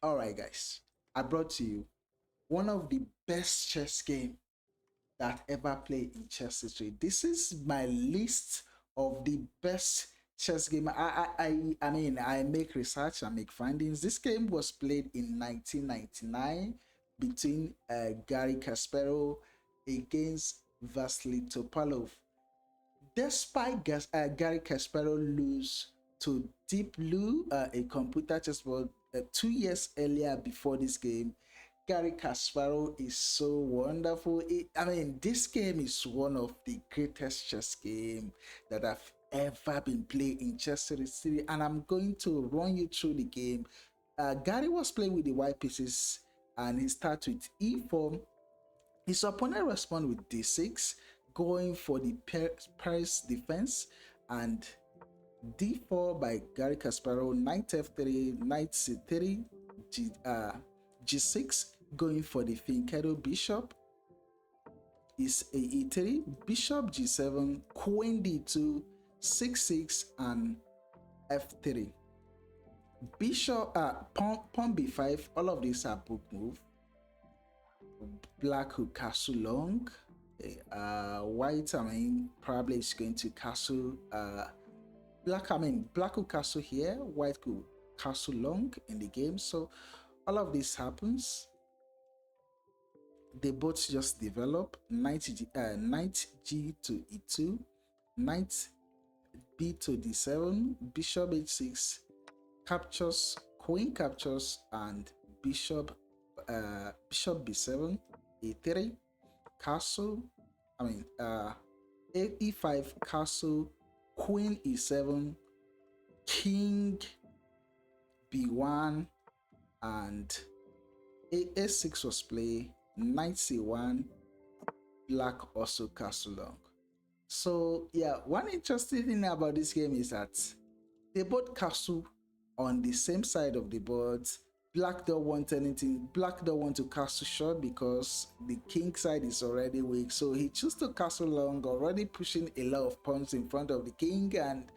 All right, guys, I brought to you one of the best chess game that ever played in chess history. This is my list of the best chess game. I mean, I make research, I make findings. This game was played in 1999 between Gary Kasparov against Vasily Topalov. Despite Gary Kasparov lose to Deep Blue, a computer chessboard, 2 years earlier before this game, Gary Kasparov is so wonderful. I mean, this game is one of the greatest chess game that have ever been played in chess history, and I'm going to run you through the game. Gary was playing with the white pieces, and he starts with e4. His opponent respond with d6, going for the Paris defense, and d4 by Gary Kasparov, knight f3, knight c3, g6, going for the Finchetto bishop, is a e3, bishop g7, queen d2, 6-6, and f3. Bishop, pawn b5, all of these are book move. Black who castle long. White, I mean, probably is going to castle. Black will castle here. White could castle long in the game. So all of this happens. They both just develop. Knight G to e2, knight b to d7, bishop h6 captures, queen captures, and bishop b7, a3, castle, e5, castle, queen e7, king b1, and a6 was played, knight c1, black also castle long. So yeah, one interesting thing about this game is that they both castle on the same side of the board. Black don't want anything. Black don't want to castle short because the king side is already weak. So he chose to castle long, already pushing a lot of pawns in front of the king. And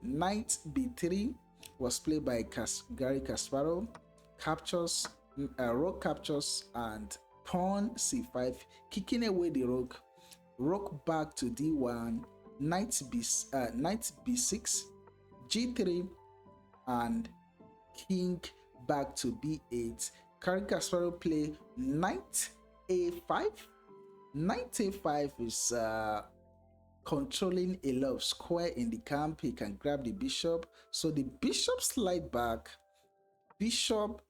knight b3 was played by Gary Kasparov. Captures, rook captures, and pawn c5, kicking away the rook. Rook back to d1, knight b6, g3, and king back to b8. Gary Kasparov play knight a5. Knight a5 is controlling a lot of square in the camp. He can grab the bishop, so the bishop slide back. Bishop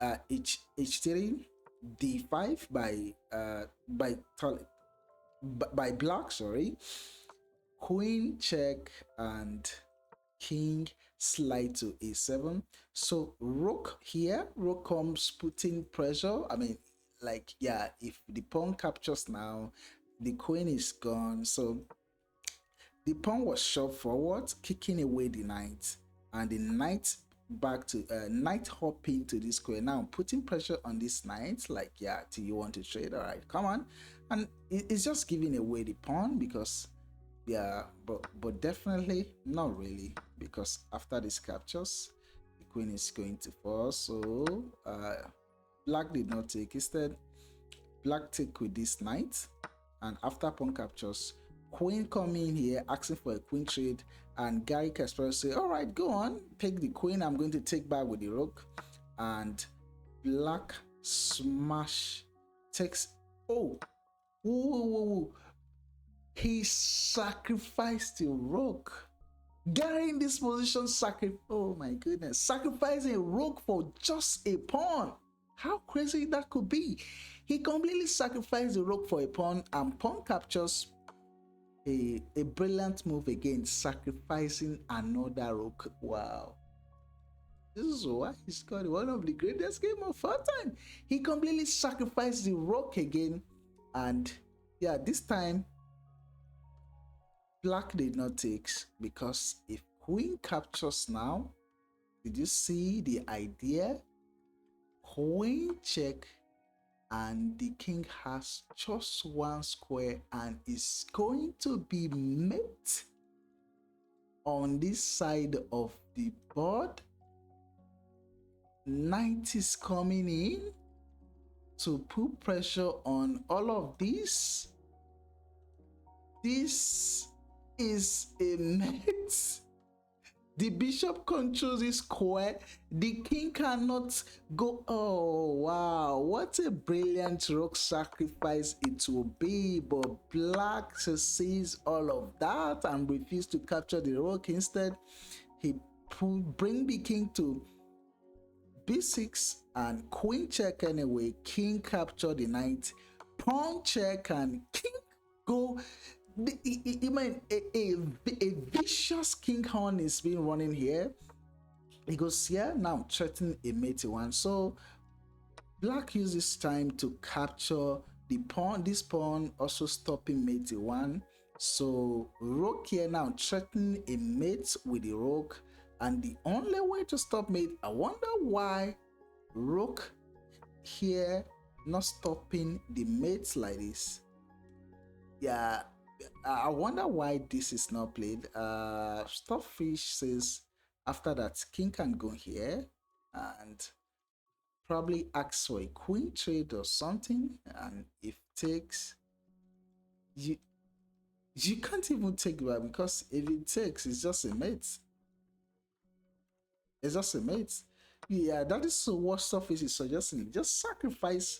h3, d5 by black, sorry. Queen check, and king slide to a7. So rook here, rook comes putting pressure. I mean, like, yeah, if the pawn captures now, the queen is gone. So the pawn was shoved forward, kicking away the knight, and the knight back to knight hopping to this square. Now putting pressure on this knight, like, yeah, do you want to trade? All right, come on. And it's just giving away the pawn because, yeah, but definitely not really, because after this captures, the queen is going to fall. So black did not take. Instead, black take with this knight, and after pawn captures, queen come in here asking for a queen trade, and Gary Kasparov say, all right, go on, take the queen, I'm going to take back with the rook. And black smash takes, oh, whoa, he sacrificed the rook. Gary in this position oh my goodness, sacrificing a rook for just a pawn. How crazy that could be. He completely sacrificed the rook for a pawn, and pawn captures. A brilliant move again, sacrificing another rook. Wow. This is why he's got one of the greatest game of all time. He completely sacrificed the rook again, and yeah, this time black did not take, because if queen captures now, did you see the idea? Queen check, and the king has just one square and is going to be met on this side of the board. knight is coming in to put pressure on all of this. This is a mate. The bishop controls his square. The king cannot go. Oh, wow. What a brilliant rook sacrifice it will be. But black sees all of that and refuses to capture the rook. Instead, he bring the king to b6 and queen check anyway. King capture the knight. Pawn check and king go. A vicious king horn is being running here. He goes here now, threatening a mate one. So black uses time to capture the pawn. This pawn also stopping mate one. So rook here now threatening a mate with the rook, and the only way to stop mate. I wonder why rook here not stopping the mates like this. Yeah. I wonder why this is not played. Stockfish says after that king can go here and probably ask for a queen trade or something, and if takes, you can't even take that, because if it takes, it's just a mate. It's just a mate. Yeah, that is what Stockfish is suggesting. Just sacrifice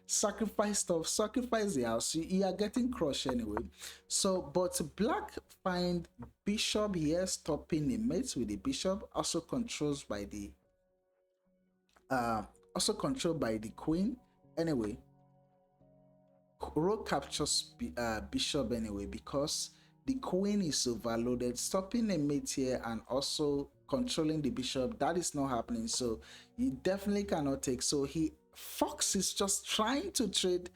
stuff, sacrifice the house. You are getting crushed anyway. So but black find bishop here, stopping the mates with the bishop, also controlled by the queen anyway. Rook captures bishop anyway, because the queen is overloaded, stopping a mate here and also controlling the bishop. That is not happening, so he definitely cannot take. So Fox is just trying to trade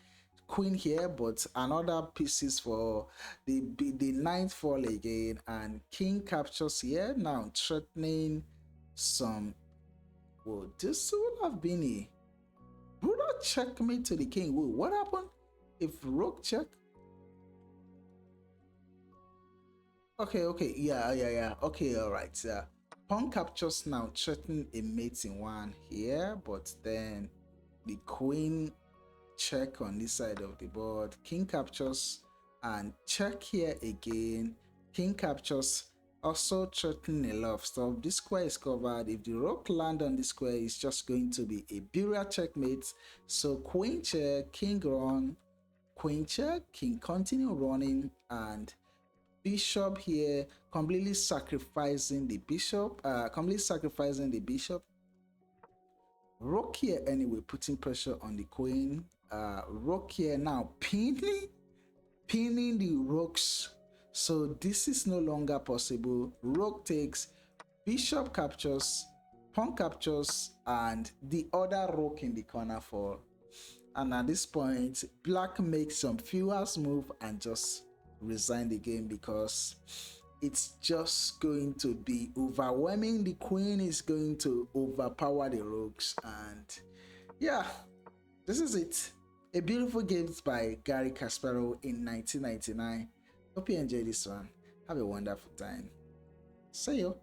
queen here, but another pieces for the knight fall again, and king captures here now, threatening some. Well, this would have been a brutal checkmate to the king. Whoa, what happened if rook check? Okay, yeah. Okay, all right, yeah. Pawn captures now, threatening a mate in one here, but then the queen check on this side of the board. King captures and check here again. King captures, also threatening a lot of stuff. This square is covered. If the rook land on the square, it's just going to be a burial checkmate. So queen check, king run, queen check, king continue running, and bishop here completely sacrificing the bishop. Rook here anyway, putting pressure on the queen. Rook here now pinning the rooks. So this is no longer possible. Rook takes, bishop captures, pawn captures, and the other rook in the corner fall. And at this point, black makes some furious move and just resign the game, because it's just going to be overwhelming. The queen is going to overpower the rooks, and yeah, this is it. A beautiful game by Garry Kasparov in 1999. Hope you enjoyed this one. Have a wonderful time. See you.